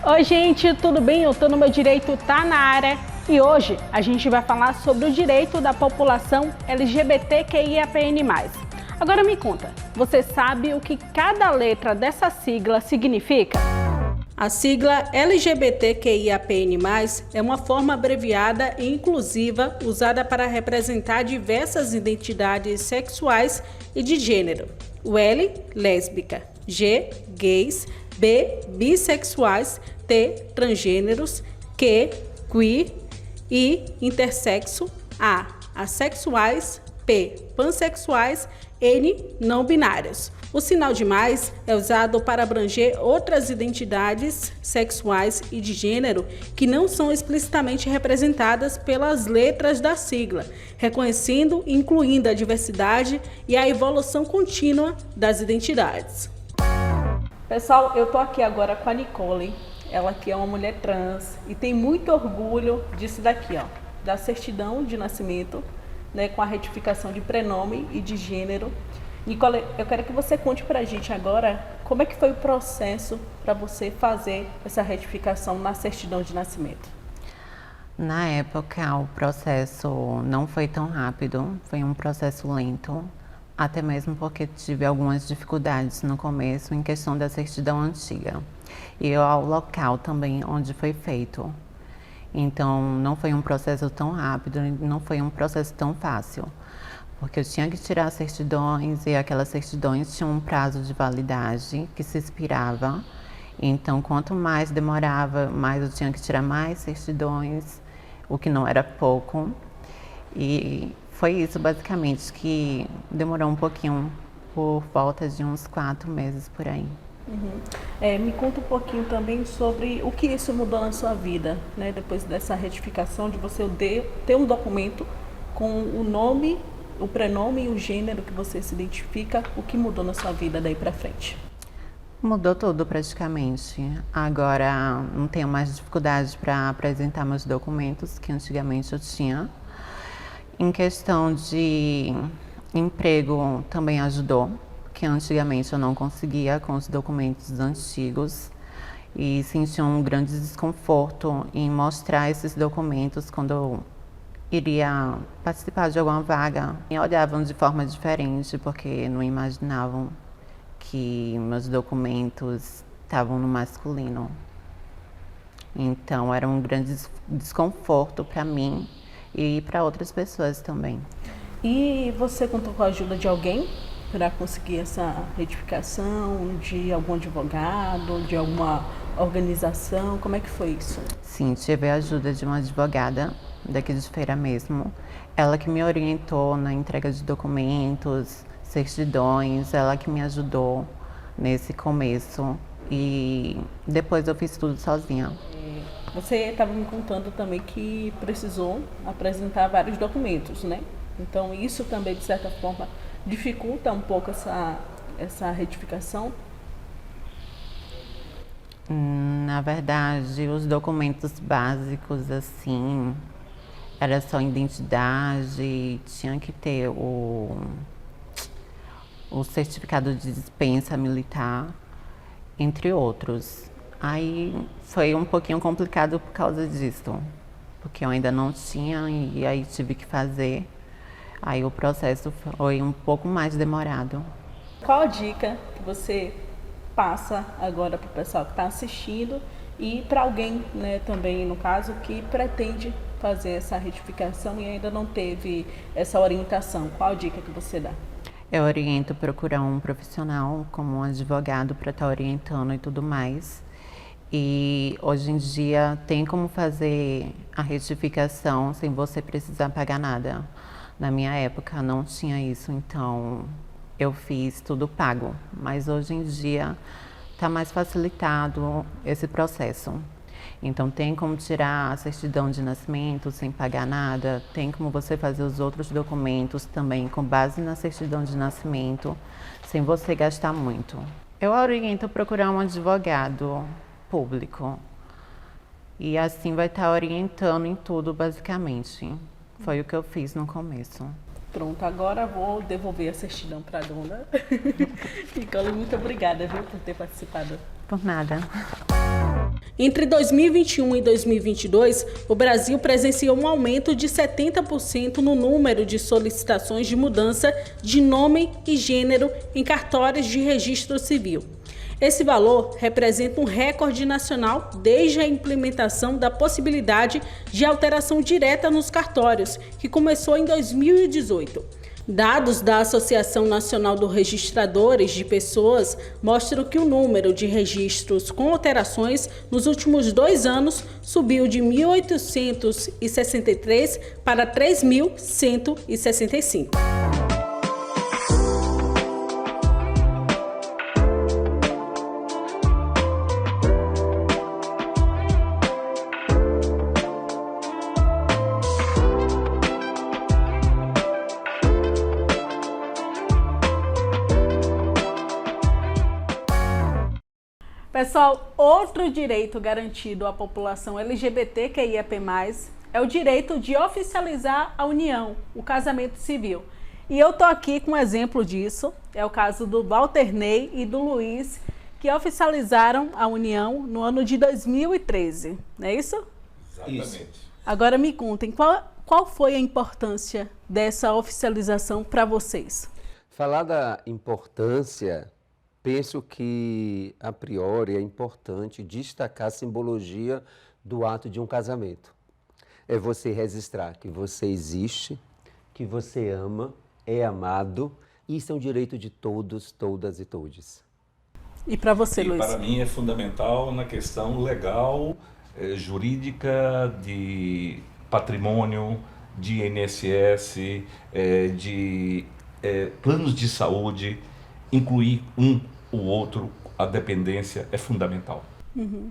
Oi gente, tudo bem? Eu tô no meu direito tá na área e hoje a gente vai falar sobre o direito da população LGBTQIAPN+. Agora me conta, você sabe o que cada letra dessa sigla significa? A sigla LGBTQIAPN+, é uma forma abreviada e inclusiva usada para representar diversas identidades sexuais e de gênero. O L, lésbica, G, gays, B, bissexuais, T, transgêneros, Q, queer, I, intersexo, A, assexuais, P, pansexuais, N, não binários. O sinal de mais é usado para abranger outras identidades sexuais e de gênero que não são explicitamente representadas pelas letras da sigla, reconhecendo e incluindo a diversidade e a evolução contínua das identidades. Pessoal, eu tô aqui agora com a Nicole, ela que é uma mulher trans e tem muito orgulho disso daqui, ó, da certidão de nascimento, né, com a retificação de prenome e de gênero. Nicole, eu quero que você conte pra gente agora como é que foi o processo para você fazer essa retificação na certidão de nascimento. Na época, o processo não foi tão rápido, foi um processo lento, até mesmo porque tive algumas dificuldades no começo em questão da certidão antiga e ao local também onde foi feito. Então, não foi um processo tão rápido, não foi um processo tão fácil, porque eu tinha que tirar certidões e aquelas certidões tinham um prazo de validade que se expirava. Então, quanto mais demorava, mais eu tinha que tirar mais certidões, o que não era pouco. E foi isso, basicamente, que demorou um pouquinho, por volta de uns 4 meses por aí. Me conta um pouquinho também sobre o que isso mudou na sua vida, né? Depois dessa retificação, de você ter um documento com o nome, o prenome e o gênero que você se identifica, o que mudou na sua vida daí pra frente? Mudou tudo praticamente. Agora não tenho mais dificuldade para apresentar meus documentos, que antigamente eu tinha. Em questão de emprego também ajudou, que antigamente eu não conseguia com os documentos antigos e sentia um grande desconforto em mostrar esses documentos quando eu iria participar de alguma vaga. Me olhavam de forma diferente porque não imaginavam que meus documentos estavam no masculino. Então era um grande desconforto para mim e para outras pessoas também. E você contou com a ajuda de alguém para conseguir essa retificação, de algum advogado, de alguma organização? Como é que foi isso? Sim, tive a ajuda de uma advogada daqui de Feira mesmo. Ela que me orientou na entrega de documentos, certidões, ela que me ajudou nesse começo e depois eu fiz tudo sozinha. Você estava me contando também que precisou apresentar vários documentos, né? Então isso também, de certa forma, dificulta um pouco essa retificação? Na verdade, os documentos básicos, assim, era só identidade, tinha que ter o certificado de dispensa militar, entre outros. Aí foi um pouquinho complicado por causa disso, porque eu ainda não tinha e aí tive que fazer. Aí o processo foi um pouco mais demorado. Qual a dica que você passa agora para o pessoal que está assistindo e para alguém, né, também no caso, que pretende fazer essa retificação e ainda não teve essa orientação? Qual a dica que você dá? Eu oriento procurar um profissional, como um advogado, para estar orientando e tudo mais. E hoje em dia tem como fazer a retificação sem você precisar pagar nada. Na minha época não tinha isso, então eu fiz tudo pago. Mas hoje em dia está mais facilitado esse processo. Então tem como tirar a certidão de nascimento sem pagar nada, tem como você fazer os outros documentos também com base na certidão de nascimento, sem você gastar muito. Eu oriento procurar um advogado público e assim vai estar orientando em tudo basicamente. Foi o que eu fiz no começo. Pronto, agora vou devolver a certidão para a dona. Nicole, muito obrigada, viu, por ter participado. Por nada. Entre 2021 e 2022, o Brasil presenciou um aumento de 70% no número de solicitações de mudança de nome e gênero em cartórios de registro civil. Esse valor representa um recorde nacional desde a implementação da possibilidade de alteração direta nos cartórios, que começou em 2018. Dados da Associação Nacional dos Registradores de Pessoas mostram que o número de registros com alterações nos últimos 2 anos subiu de 1.863 para 3.165. Pessoal, outro direito garantido à população LGBTQIAP+, é o direito de oficializar a união, o casamento civil. E eu tô aqui com um exemplo disso, é o caso do Walter Ney e do Luiz, que oficializaram a união no ano de 2013, não é isso? Exatamente. Agora me contem, qual foi a importância dessa oficialização para vocês? Falar da importância, penso que, a priori, é importante destacar a simbologia do ato de um casamento. É você registrar que você existe, que você ama, é amado, e isso é um direito de todos, todas e todes. E para você, Luiz? Para mim é fundamental na questão legal, jurídica, de patrimônio, de INSS, de planos de saúde, incluir o outro, a dependência é fundamental. Uhum.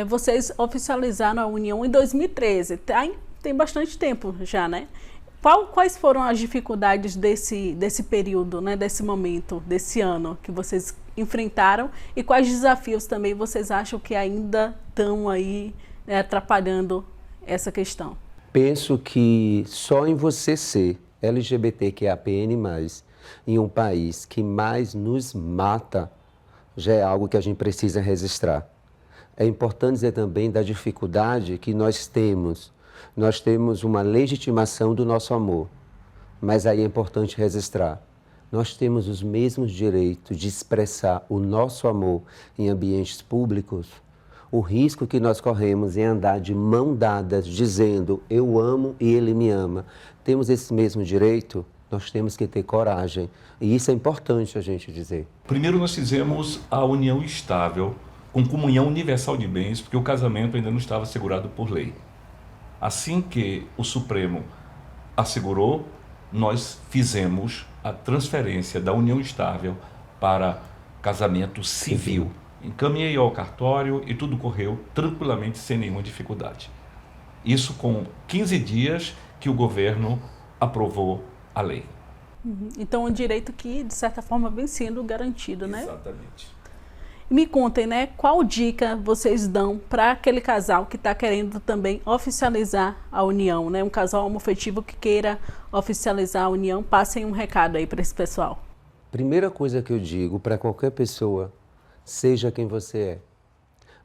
Vocês oficializaram a união em 2013, tem bastante tempo já, né? Quais foram as dificuldades desse período, né, desse momento, desse ano que vocês enfrentaram e quais desafios também vocês acham que ainda estão aí atrapalhando essa questão? Penso que só em você ser LGBTQIAPN+, em um país que mais nos mata, já é algo que a gente precisa registrar. É importante dizer também da dificuldade que nós temos. Nós temos uma legitimação do nosso amor, mas aí é importante registrar. Nós temos os mesmos direitos de expressar o nosso amor em ambientes públicos. O risco que nós corremos em andar de mão dadas, dizendo eu amo e ele me ama. Temos esse mesmo direito? Nós temos que ter coragem. E isso é importante a gente dizer. Primeiro nós fizemos a união estável, com comunhão universal de bens, porque o casamento ainda não estava assegurado por lei. Assim que o Supremo assegurou, nós fizemos a transferência da união estável para casamento civil. Encaminhei ao cartório e tudo correu tranquilamente, sem nenhuma dificuldade. Isso com 15 dias que o governo aprovou a lei. Então, um direito que, de certa forma, vem sendo garantido, né? Exatamente. Me contem, né, qual dica vocês dão para aquele casal que está querendo também oficializar a união, né? Um casal homoafetivo que queira oficializar a união, passem um recado aí para esse pessoal. Primeira coisa que eu digo para qualquer pessoa, seja quem você é.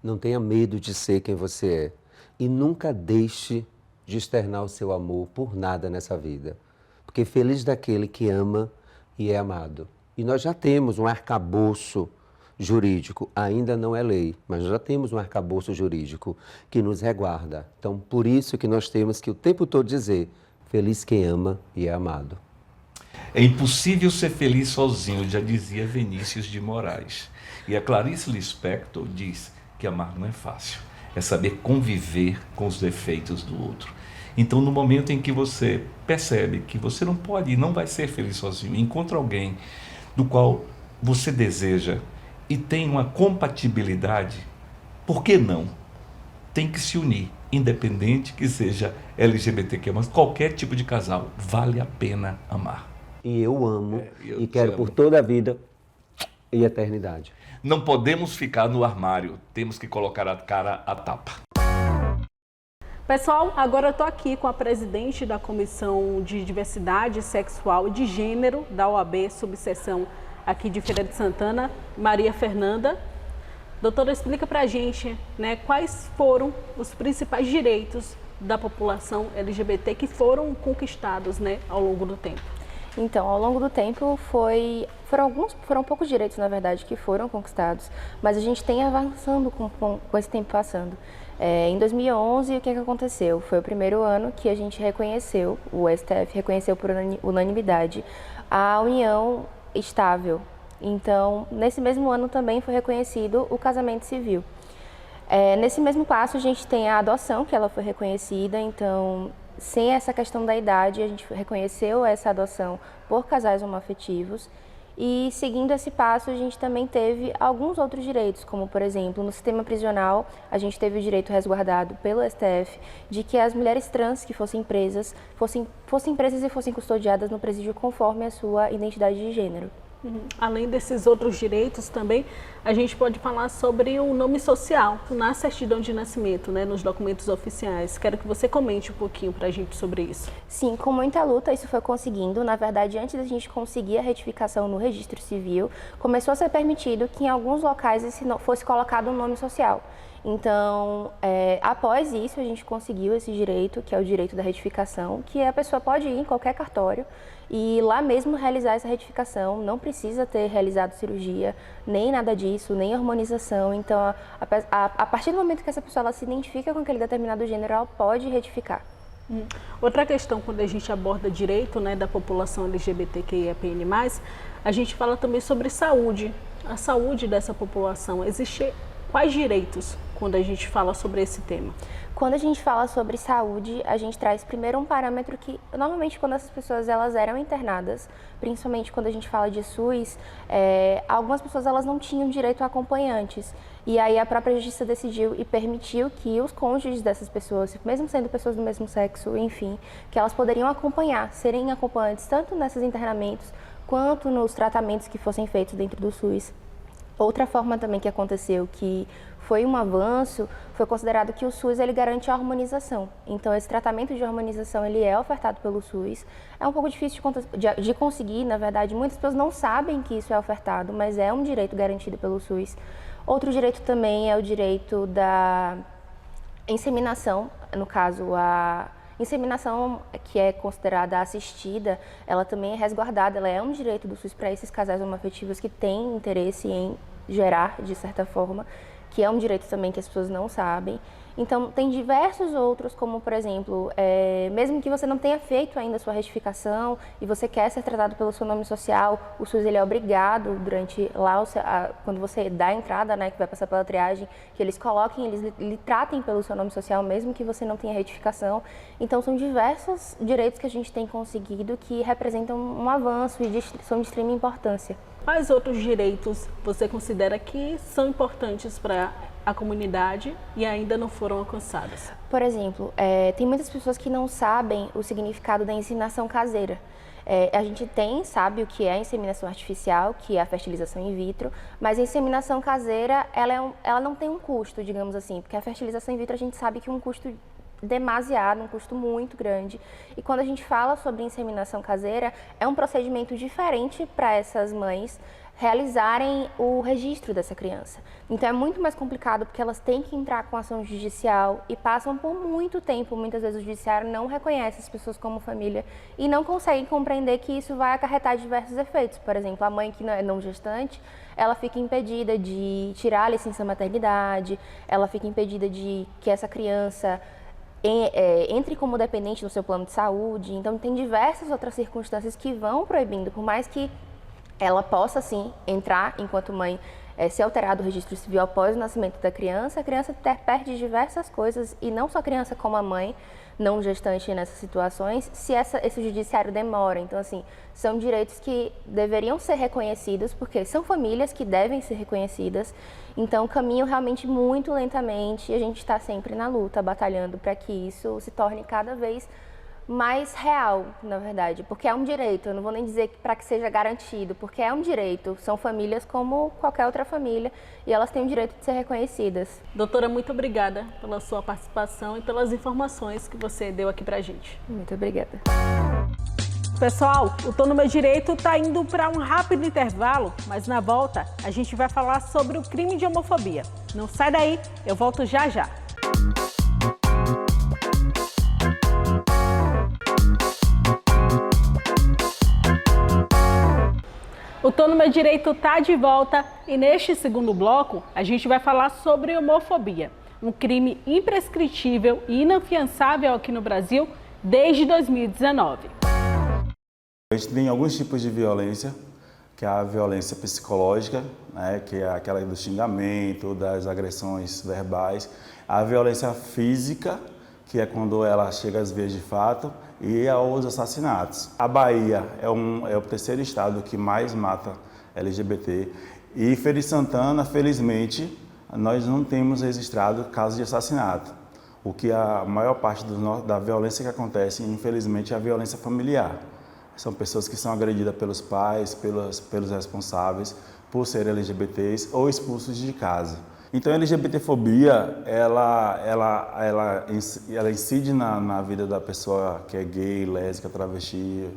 Não tenha medo de ser quem você é. E nunca deixe de externar o seu amor por nada nessa vida. Porque feliz daquele que ama e é amado. E nós já temos um arcabouço jurídico, ainda não é lei, mas já temos um arcabouço jurídico que nos reguarda. Então, por isso que nós temos que o tempo todo dizer, feliz quem ama e é amado. É impossível ser feliz sozinho, já dizia Vinícius de Moraes. E a Clarice Lispector diz que amar não é fácil, é saber conviver com os defeitos do outro. Então, no momento em que você percebe que você não pode e não vai ser feliz sozinho, encontra alguém do qual você deseja e tem uma compatibilidade, por que não? Tem que se unir, independente que seja LGBTQ, mas qualquer tipo de casal, vale a pena amar. E eu amo e quero por toda a vida e eternidade. Não podemos ficar no armário, temos que colocar a cara à tapa. Pessoal, agora eu estou aqui com a presidente da Comissão de Diversidade Sexual e de Gênero da OAB, subseção aqui de Feira de Santana, Maria Fernanda. Doutora, explica pra gente, né, quais foram os principais direitos da população LGBT que foram conquistados, né, ao longo do tempo. Então, ao longo do tempo foram poucos direitos, na verdade, que foram conquistados, mas a gente tem avançando com esse tempo passando. Em 2011, o que aconteceu? Foi o primeiro ano que a gente reconheceu, o STF reconheceu por unanimidade, a união estável. Então, nesse mesmo ano também foi reconhecido o casamento civil. Nesse mesmo passo, a gente tem a adoção, que ela foi reconhecida, então, sem essa questão da idade, a gente reconheceu essa adoção por casais homoafetivos. E, seguindo esse passo, a gente também teve alguns outros direitos, como, por exemplo, no sistema prisional, a gente teve o direito resguardado pelo STF de que as mulheres trans que fossem presas, fossem presas e fossem custodiadas no presídio conforme a sua identidade de gênero. Além desses outros direitos também, a gente pode falar sobre o nome social na certidão de nascimento, né, nos documentos oficiais. Quero que você comente um pouquinho para a gente sobre isso. Sim, com muita luta isso foi conseguindo. Na verdade, antes da gente conseguir a retificação no registro civil, começou a ser permitido que em alguns locais fosse colocado um nome social. Então, após isso, a gente conseguiu esse direito, que é o direito da retificação, que a pessoa pode ir em qualquer cartório e lá mesmo realizar essa retificação, não precisa ter realizado cirurgia, nem nada disso, nem hormonização. Então, a partir do momento que essa pessoa ela se identifica com aquele determinado gênero, ela pode retificar. Outra questão, quando a gente aborda direito, né, da população LGBTQIAPN+, a gente fala também sobre saúde, a saúde dessa população. Existem quais direitos quando a gente fala sobre esse tema? Quando a gente fala sobre saúde, a gente traz primeiro um parâmetro que, normalmente, quando essas pessoas elas eram internadas, principalmente quando a gente fala de SUS, algumas pessoas elas não tinham direito a acompanhantes. E aí a própria justiça decidiu e permitiu que os cônjuges dessas pessoas, mesmo sendo pessoas do mesmo sexo, enfim, que elas poderiam acompanhar, serem acompanhantes tanto nesses internamentos quanto nos tratamentos que fossem feitos dentro do SUS. Outra forma também que aconteceu, que foi um avanço, foi considerado que o SUS ele garante a harmonização. Então, esse tratamento de harmonização ele é ofertado pelo SUS. É um pouco difícil de conseguir, na verdade, muitas pessoas não sabem que isso é ofertado, mas é um direito garantido pelo SUS. Outro direito também é o direito da inseminação, no caso, a inseminação que é considerada assistida, ela também é resguardada, ela é um direito do SUS para esses casais homoafetivos que têm interesse em gerar, de certa forma, que é um direito também que as pessoas não sabem. Então, tem diversos outros, como, por exemplo, mesmo que você não tenha feito ainda a sua retificação e você quer ser tratado pelo seu nome social, o SUS ele é obrigado, durante lá, quando você dá a entrada, né, que vai passar pela triagem, que eles coloquem, eles lhe tratem pelo seu nome social, mesmo que você não tenha retificação. Então, são diversos direitos que a gente tem conseguido que representam um avanço e são de extrema importância. Quais outros direitos você considera que são importantes para a comunidade e ainda não foram alcançados? Por exemplo, tem muitas pessoas que não sabem o significado da inseminação caseira. A gente sabe o que é a inseminação artificial, que é a fertilização in vitro, mas a inseminação caseira, ela não tem um custo, digamos assim, porque a fertilização in vitro a gente sabe que é um custo demasiado, um custo muito grande. E quando a gente fala sobre inseminação caseira, é um procedimento diferente para essas mães realizarem o registro dessa criança. Então é muito mais complicado porque elas têm que entrar com ação judicial e passam por muito tempo, muitas vezes o judiciário não reconhece as pessoas como família e não consegue compreender que isso vai acarretar diversos efeitos. Por exemplo, a mãe que não é não gestante, ela fica impedida de tirar a licença maternidade, ela fica impedida de que essa criança entre como dependente do seu plano de saúde. Então tem diversas outras circunstâncias que vão proibindo, por mais que ela possa sim entrar enquanto mãe, ser alterado o registro civil após o nascimento da criança, a criança perde diversas coisas, e não só a criança como a mãe não gestante nessas situações, se esse judiciário demora. Então, assim, são direitos que deveriam ser reconhecidos, porque são famílias que devem ser reconhecidas. Então, caminham realmente muito lentamente e a gente está sempre na luta, batalhando para que isso se torne cada vez mais real, na verdade, porque é um direito. Eu não vou nem dizer para que seja garantido, porque é um direito. São famílias como qualquer outra família e elas têm o direito de ser reconhecidas. Doutora, muito obrigada pela sua participação e pelas informações que você deu aqui para a gente. Muito obrigada. Pessoal, o Tô no Meu Direito está indo para um rápido intervalo, mas na volta a gente vai falar sobre o crime de homofobia. Não sai daí, eu volto já já. O Tô no Meu Direito está de volta e neste segundo bloco a gente vai falar sobre homofobia, um crime imprescritível e inafiançável aqui no Brasil desde 2019. A gente tem alguns tipos de violência, que é a violência psicológica, né, que é aquela do xingamento, das agressões verbais, a violência física, que é quando ela chega às vias de fato, e os assassinatos. A Bahia é o terceiro estado que mais mata LGBT e Feira de Santana, felizmente, nós não temos registrado casos de assassinato. O que a maior parte da violência que acontece, infelizmente, é a violência familiar. São pessoas que são agredidas pelos pais, pelos responsáveis, por serem LGBTs ou expulsos de casa. Então, a LGBTfobia, ela incide na vida da pessoa que é gay, lésbica, travesti,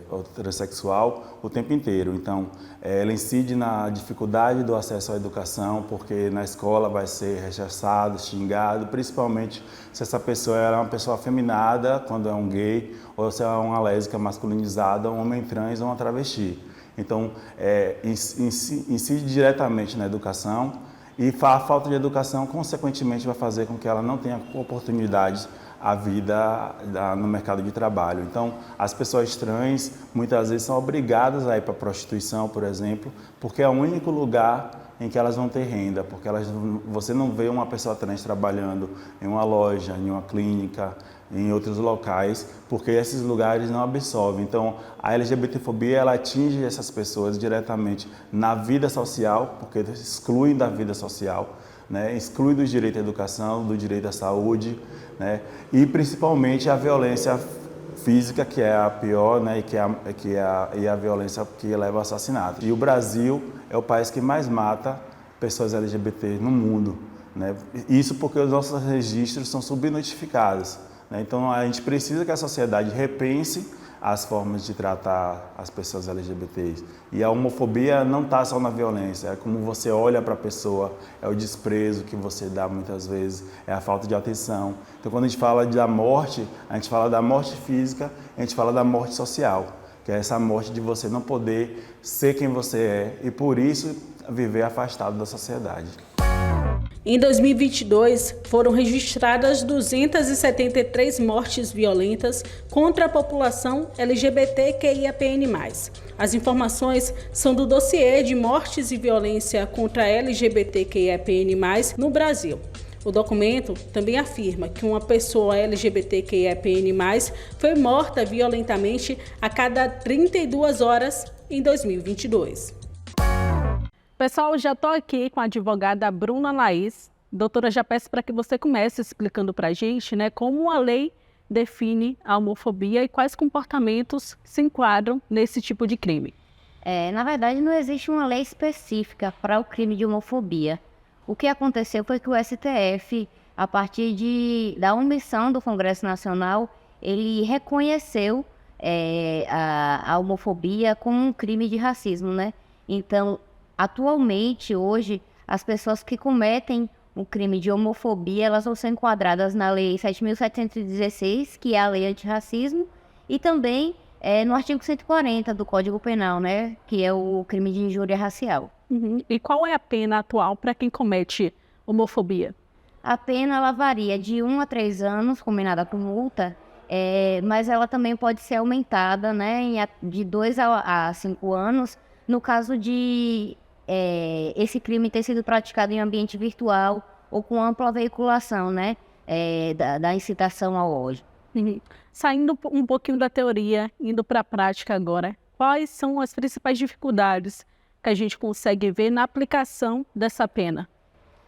ou transexual o tempo inteiro. Então, ela incide na dificuldade do acesso à educação, porque na escola vai ser rechaçado, xingado, principalmente se essa pessoa é uma pessoa afeminada, quando é um gay, ou se é uma lésbica masculinizada, um homem trans ou uma travesti. Então, incide diretamente na educação e a falta de educação, consequentemente, vai fazer com que ela não tenha oportunidades à vida no mercado de trabalho. Então, as pessoas trans, muitas vezes, são obrigadas a ir para a prostituição, por exemplo, porque é o único lugar em que elas vão ter renda, porque você não vê uma pessoa trans trabalhando em uma loja, em uma clínica, em outros locais, porque esses lugares não absorvem. Então, a LGBTfobia, ela atinge essas pessoas diretamente na vida social, porque excluem da vida social, né? Exclui do direito à educação, do direito à saúde, né? E principalmente a violência física, que é a pior, né? E a violência que leva ao assassinato. E o Brasil é o país que mais mata pessoas LGBT no mundo, né? Isso porque os nossos registros são subnotificados. Então, a gente precisa que a sociedade repense as formas de tratar as pessoas LGBTs. E a homofobia não está só na violência, é como você olha para a pessoa, é o desprezo que você dá muitas vezes, é a falta de atenção. Então, quando a gente fala da morte, a gente fala da morte física, a gente fala da morte social, que é essa morte de você não poder ser quem você é e, por isso, viver afastado da sociedade. Em 2022, foram registradas 273 mortes violentas contra a população LGBTQIAPN+. As informações são do dossiê de mortes e violência contra LGBTQIAPN+, no Brasil. O documento também afirma que uma pessoa LGBTQIAPN+, foi morta violentamente a cada 32 horas em 2022. Pessoal, já estou aqui com a advogada Bruna Laís. Doutora, já peço para que você comece explicando para a gente, né, como a lei define a homofobia e quais comportamentos se enquadram nesse tipo de crime. Na verdade, não existe uma lei específica para o crime de homofobia. O que aconteceu foi que o STF, a partir da omissão do Congresso Nacional, ele reconheceu a homofobia como um crime de racismo, né? Então, atualmente, hoje, as pessoas que cometem o crime de homofobia, elas vão ser enquadradas na Lei 7.716, que é a Lei Antirracismo, e também no artigo 140 do Código Penal, né, que é o crime de injúria racial. Uhum. E qual é a pena atual para quem comete homofobia? A pena ela varia de 1 a 3 anos, combinada com multa, mas ela também pode ser aumentada, né, de 2 a 5 anos, no caso de esse crime ter sido praticado em ambiente virtual ou com ampla veiculação, né, da incitação ao ódio. Uhum. Saindo um pouquinho da teoria, indo para a prática agora, quais são as principais dificuldades que a gente consegue ver na aplicação dessa pena?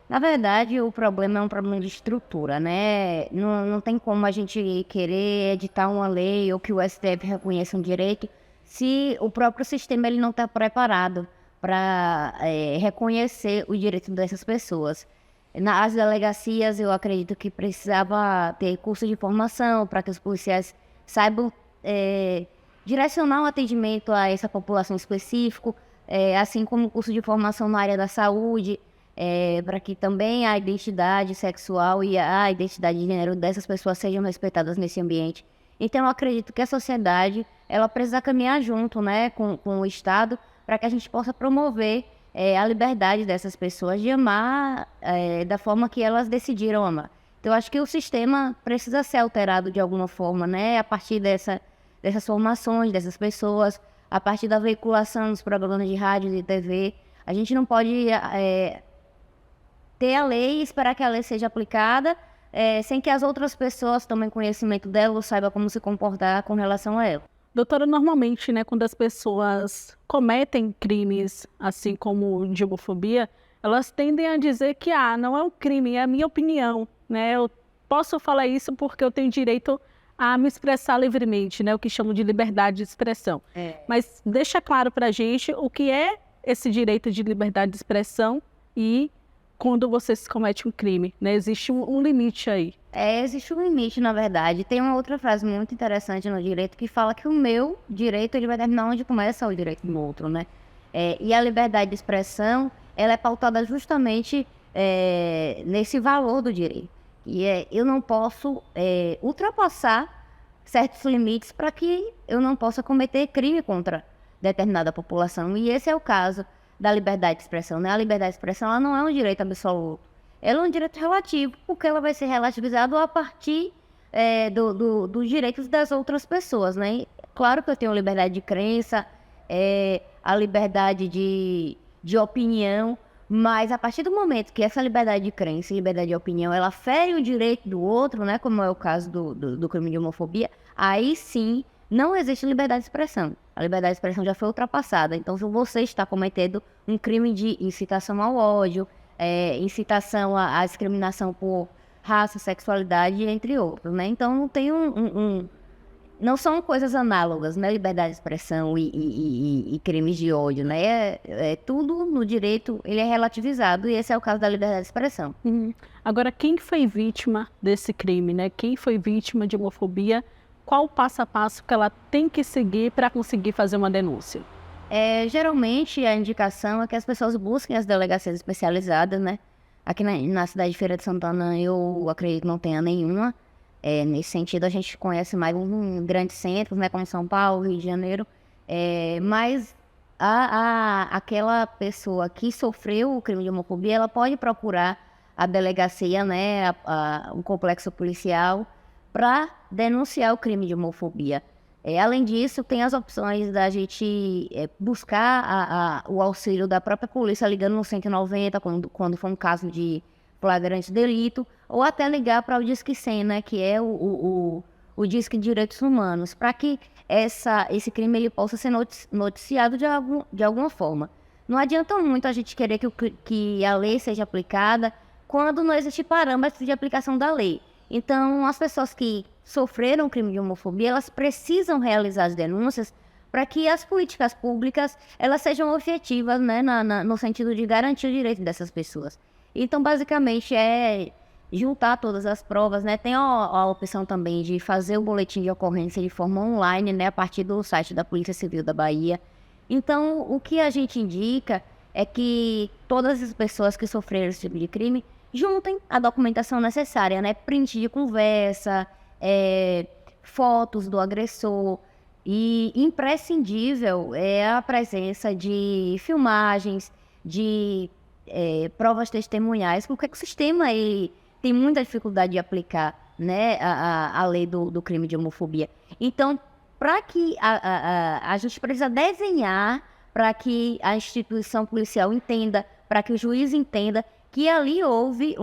Na verdade, o problema é um problema de estrutura, né? Não tem como a gente querer editar uma lei ou que o STF reconheça um direito se o próprio sistema ele não está preparado para reconhecer o direito dessas pessoas. Nas delegacias, eu acredito que precisava ter curso de formação para que os policiais saibam direcionar um atendimento a essa população específica, assim como curso de formação na área da saúde, para que também a identidade sexual e a identidade de gênero dessas pessoas sejam respeitadas nesse ambiente. Então, eu acredito que a sociedade ela precisa caminhar junto, né, com o Estado, para que a gente possa promover a liberdade dessas pessoas de amar da forma que elas decidiram amar. Então, eu acho que o sistema precisa ser alterado de alguma forma, né, a partir dessas formações dessas pessoas, a partir da veiculação dos programas de rádio e de TV. A gente não pode ter a lei e esperar que a lei seja aplicada sem que as outras pessoas tomem conhecimento dela ou saibam como se comportar com relação a ela. Doutora, normalmente, né, quando as pessoas cometem crimes, assim como de homofobia, elas tendem a dizer que não é um crime, é a minha opinião, né? Eu posso falar isso porque eu tenho direito a me expressar livremente, né? O que chamam de liberdade de expressão. Mas deixa claro para a gente o que é esse direito de liberdade de expressão e quando você se comete um crime, né? Existe um limite aí. Existe um limite, na verdade. Tem uma outra frase muito interessante no direito que fala que o meu direito ele vai determinar onde começa o direito do outro, né? E a liberdade de expressão, ela é pautada justamente nesse valor do direito. E eu não posso ultrapassar certos limites para que eu não possa cometer crime contra determinada população. E esse é o caso da liberdade de expressão, né? A liberdade de expressão ela não é um direito absoluto. Ela é um direito relativo, porque ela vai ser relativizada a partir dos direitos das outras pessoas, né? Claro que eu tenho liberdade de crença, a liberdade de opinião, mas a partir do momento que essa liberdade de crença e liberdade de opinião, ela fere o direito do outro, né? Como é o caso do crime de homofobia, aí sim não existe liberdade de expressão. A liberdade de expressão já foi ultrapassada. Então, se você está cometendo um crime de incitação ao ódio, incitação à discriminação por raça, sexualidade, entre outros, né? Então, não tem não são coisas análogas, né? Liberdade de expressão e crimes de ódio, né? Tudo no direito, ele é relativizado, e esse é o caso da liberdade de expressão. Agora, quem foi vítima desse crime, né? Quem foi vítima de homofobia, qual o passo a passo que ela tem que seguir para conseguir fazer uma denúncia? Geralmente, a indicação é que as pessoas busquem as delegacias especializadas, né? Aqui na cidade de Feira de Santana, eu acredito que não tenha nenhuma. Nesse sentido, a gente conhece mais grandes centros, né? Como São Paulo, Rio de Janeiro. Mas aquela pessoa que sofreu o crime de homofobia, ela pode procurar a delegacia, né? O complexo policial, para denunciar o crime de homofobia. Além disso, tem as opções da gente buscar o auxílio da própria polícia ligando no 190 quando for um caso de flagrante delito, ou até ligar para o Disque 100, né, que é o Disque de Direitos Humanos, para que esse crime ele possa ser noticiado de alguma forma. Não adianta muito a gente querer que a lei seja aplicada quando não existe parâmetro de aplicação da lei. Então, as pessoas que sofreram crime de homofobia, elas precisam realizar as denúncias para que as políticas públicas elas sejam efetivas, né, no sentido de garantir o direito dessas pessoas. Então, basicamente, juntar todas as provas, né? Tem a opção também de fazer o boletim de ocorrência de forma online, né, a partir do site da Polícia Civil da Bahia. Então, o que a gente indica é que todas as pessoas que sofreram esse tipo de crime juntem a documentação necessária, né? Print de conversa, fotos do agressor. E imprescindível é a presença de filmagens, de provas testemunhais, porque o sistema tem muita dificuldade de aplicar, né, a lei do crime de homofobia. Então, para que a gente precisa desenhar, para que a instituição policial entenda, para que o juiz entenda que ali houve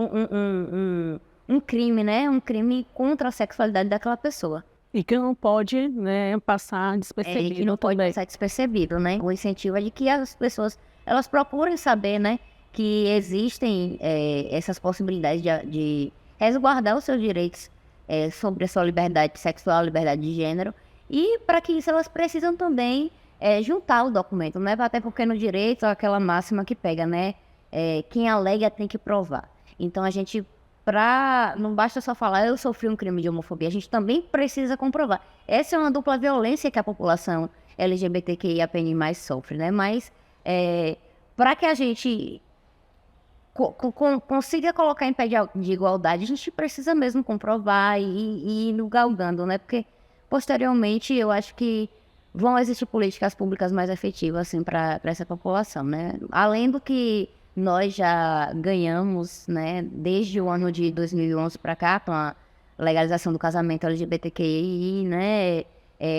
um crime, né? Um crime contra a sexualidade daquela pessoa. E que não pode, né, passar despercebido. Que não pode passar despercebido, né? O incentivo é de que as pessoas elas procurem saber, né, que existem essas possibilidades de resguardar os seus direitos sobre a sua liberdade sexual, liberdade de gênero. E para que isso elas precisam também juntar o documento, né? Até porque no direito é aquela máxima que pega, né? Quem alega tem que provar. Então, a gente não basta só falar, eu sofri um crime de homofobia, a gente também precisa comprovar. Essa é uma dupla violência que a população LGBTQIAPN+, sofre, né? Mas para que a gente consiga colocar em pé de igualdade, a gente precisa mesmo comprovar e ir no galgando, né? Porque posteriormente eu acho que vão existir políticas públicas mais efetivas assim, para essa população, né? Além do que nós já ganhamos, né, desde o ano de 2011 para cá, com a legalização do casamento LGBTQI, né,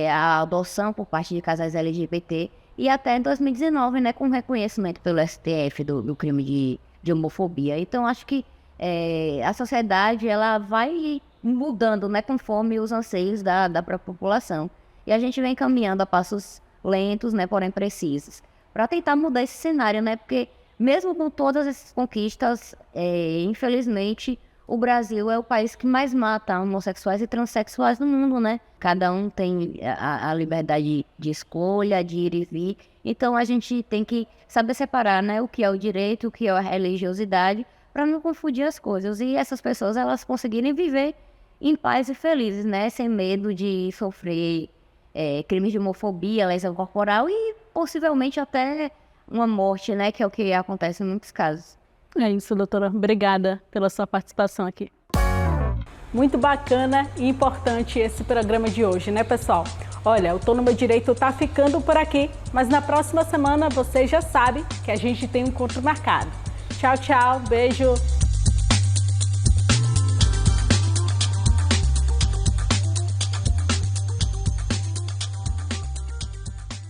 a adoção por parte de casais LGBT, e até 2019, né, com reconhecimento pelo STF do crime de homofobia. Então, acho que a sociedade ela vai mudando, né, conforme os anseios da própria população. E a gente vem caminhando a passos lentos, né, porém precisos, para tentar mudar esse cenário, né, porque mesmo com todas essas conquistas, infelizmente, o Brasil é o país que mais mata homossexuais e transexuais no mundo, né? Cada um tem a liberdade de escolha, de ir e vir. Então, a gente tem que saber separar, né, o que é o direito, o que é a religiosidade, para não confundir as coisas. E essas pessoas, elas conseguirem viver em paz e felizes, né? Sem medo de sofrer crimes de homofobia, lesão corporal e possivelmente até uma morte, né? Que é o que acontece em muitos casos. É isso, doutora. Obrigada pela sua participação aqui. Muito bacana e importante esse programa de hoje, né, pessoal? Olha, o Tô no Meu Direito tá ficando por aqui, mas na próxima semana você já sabe que a gente tem um encontro marcado. Tchau, tchau, beijo.